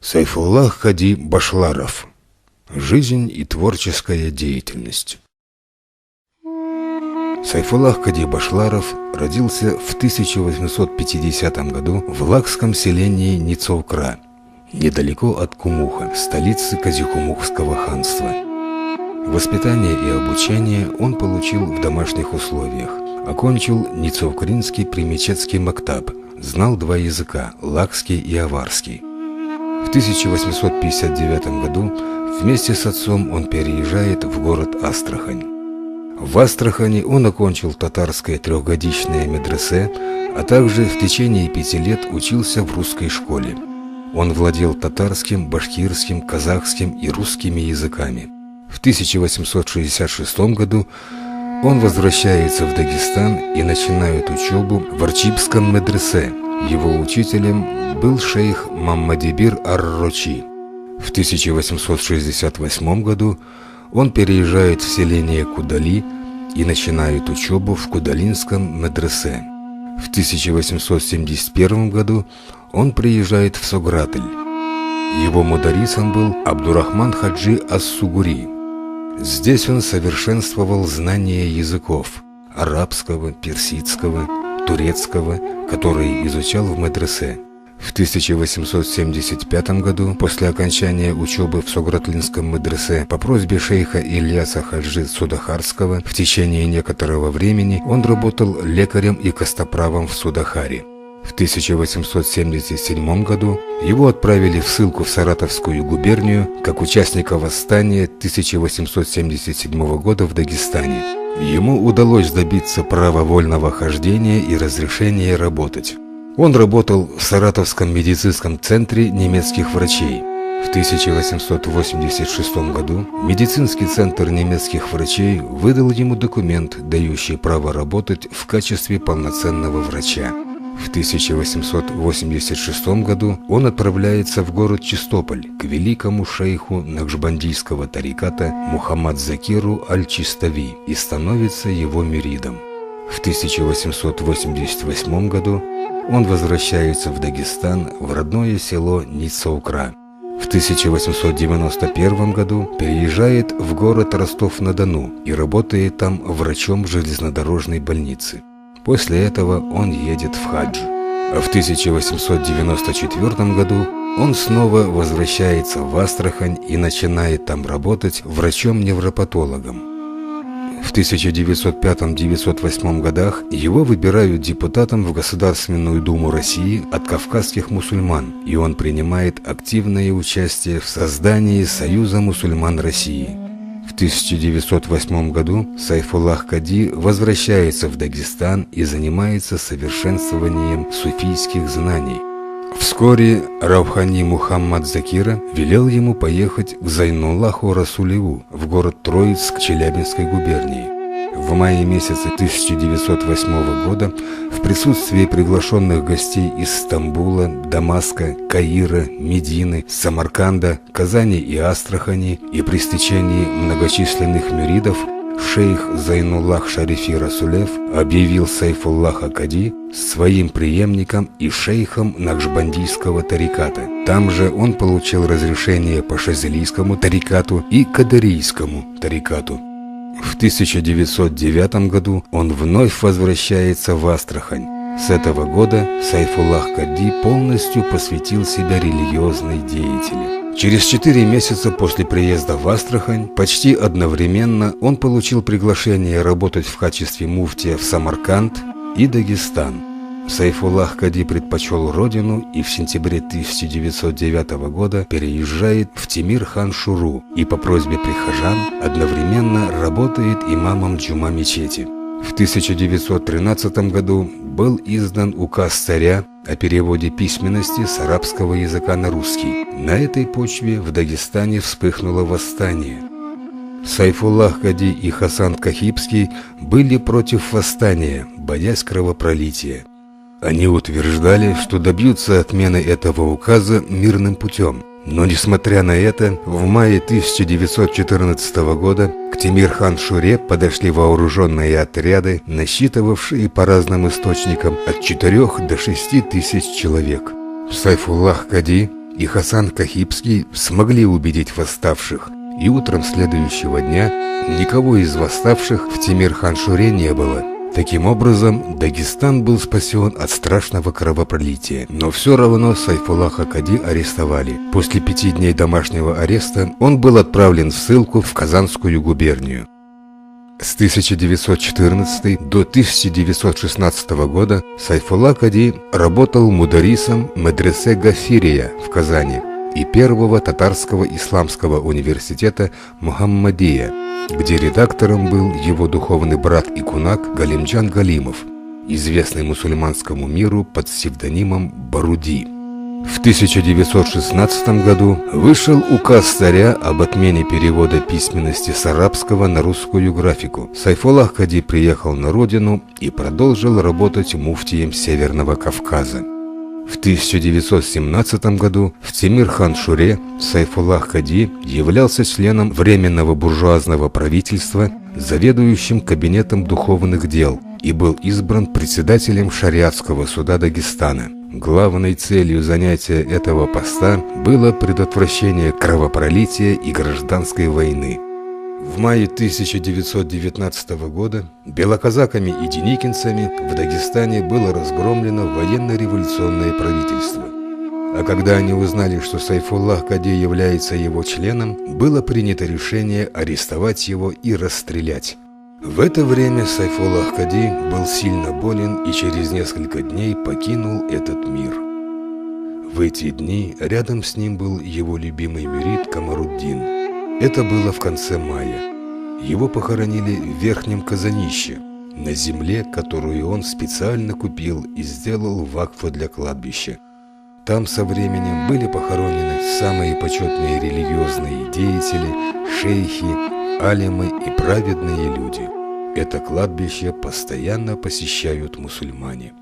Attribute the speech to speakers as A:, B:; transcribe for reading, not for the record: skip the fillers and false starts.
A: Сайфуллах Кади Башларов. Жизнь и творческая деятельность. Сайфуллах Кади Башларов родился в 1850 году в лакском селении Ницовкра, недалеко от Кумуха, столицы Казикумухского ханства. Воспитание и обучение он получил в домашних условиях. Окончил Ницовкринский примечетский мактаб, знал два языка – лакский и аварский. В 1859 году вместе с отцом он переезжает в город Астрахань. В Астрахани он окончил татарское трехгодичное медресе, а также в течение 5 лет учился в русской школе. Он владел татарским, башкирским, казахским и русскими языками. В 1866 году он возвращается в Дагестан и начинает учебу в Арчибском медресе. Его учителем был шейх Маммадибир ар-Рочи. В 1868 году он переезжает в селение Кудали и начинает учебу в Кудалинском медресе. В 1871 году он приезжает в Согратль. Его мударисом был Абдурахман Хаджи ас-Сугури. Здесь он совершенствовал знания языков – арабского, персидского, турецкого, которые изучал в медресе. В 1875 году, после окончания учебы в Согратлинском медресе, по просьбе шейха Ильяса Хаджи Судахарского, в течение некоторого времени он работал лекарем и костоправом в Судахаре. В 1877 году его отправили в ссылку в Саратовскую губернию как участника восстания 1877 года в Дагестане. Ему удалось добиться права вольного хождения и разрешения работать. Он работал в Саратовском медицинском центре немецких врачей. В 1886 году медицинский центр немецких врачей выдал ему документ, дающий право работать в качестве полноценного врача. В 1886 году он отправляется в город Чистополь к великому шейху накшбандийского тариката Мухаммад Закиру аль-Чистави и становится его мюридом. В 1888 году он возвращается в Дагестан, в родное село Ницовкра. В 1891 году переезжает в город Ростов-на-Дону и работает там врачом в железнодорожной больнице. После этого он едет в хадж. А в 1894 году он снова возвращается в Астрахань и начинает там работать врачом-невропатологом. В 1905-1908 годах его выбирают депутатом в Государственную Думу России от кавказских мусульман, и он принимает активное участие в создании Союза мусульман России. В 1908 году Сайфуллах Кади возвращается в Дагестан и занимается совершенствованием суфийских знаний. Вскоре Раухани Мухаммад Закира велел ему поехать к Зайнуллаху Расулеву в город Троицк Челябинской губернии. В мае месяце 1908 года в присутствии приглашенных гостей из Стамбула, Дамаска, Каира, Медины, Самарканда, Казани и Астрахани и при стечении многочисленных мюридов шейх Зайнуллах Шарифи Расулев объявил Сайфуллаха Кади своим преемником и шейхом накшбандийского тариката. Там же он получил разрешение по шазилийскому тарикату и кадарийскому тарикату. В 1909 году он вновь возвращается в Астрахань. С этого года Сайфуллах Кади полностью посвятил себя религиозной деятельности. Через 4 месяца после приезда в Астрахань, почти одновременно, он получил приглашение работать в качестве муфтия в Самарканд и Дагестан. Сайфуллах Кади предпочел родину и в сентябре 1909 года переезжает в Темир-хан-Шуру и по просьбе прихожан одновременно работает имамом джума мечети. В 1913 году был издан указ царя о переводе письменности с арабского языка на русский. На этой почве в Дагестане вспыхнуло восстание. Сайфуллах Кади и Хасан Кахибский были против восстания, боясь кровопролития. Они утверждали, что добьются отмены этого указа мирным путем. Но несмотря на это, в мае 1914 года к Темир-хан-Шуре подошли вооруженные отряды, насчитывавшие по разным источникам от 4 до 6 тысяч человек. Сайфуллах Кади и Хасан Кахибский смогли убедить восставших, и утром следующего дня никого из восставших в Темир-хан-Шуре не было. Таким образом, Дагестан был спасен от страшного кровопролития. Но все равно Сайфуллаха Кади арестовали. После 5 дней домашнего ареста он был отправлен в ссылку в Казанскую губернию. С 1914 до 1916 года Сайфулла Кади работал мударисом медресе Гафирия в Казани и первого татарского исламского университета Мухаммадия, где редактором был его духовный брат и кунак Галимджан Галимов, известный мусульманскому миру под псевдонимом Баруди. В 1916 году вышел указ царя об отмене перевода письменности с арабского на русскую графику. Сайфуллах Кади приехал на родину и продолжил работать муфтием Северного Кавказа. В 1917 году в Темир-хан-Шуре Сайфуллах Кади являлся членом Временного буржуазного правительства, заведующим кабинетом духовных дел, и был избран председателем шариатского суда Дагестана. Главной целью занятия этого поста было предотвращение кровопролития и гражданской войны. В мае 1919 года белоказаками и деникинцами в Дагестане было разгромлено военно-революционное правительство. А когда они узнали, что Сайфуллах Кади является его членом, было принято решение арестовать его и расстрелять. В это время Сайфуллах Кади был сильно болен и через несколько дней покинул этот мир. В эти дни рядом с ним был его любимый мюрид Камаруддин. Это было в конце мая. Его похоронили в Верхнем Казанище, на земле, которую он специально купил и сделал вакфу для кладбища. Там со временем были похоронены самые почетные религиозные деятели, шейхи, алимы и праведные люди. Это кладбище постоянно посещают мусульмане.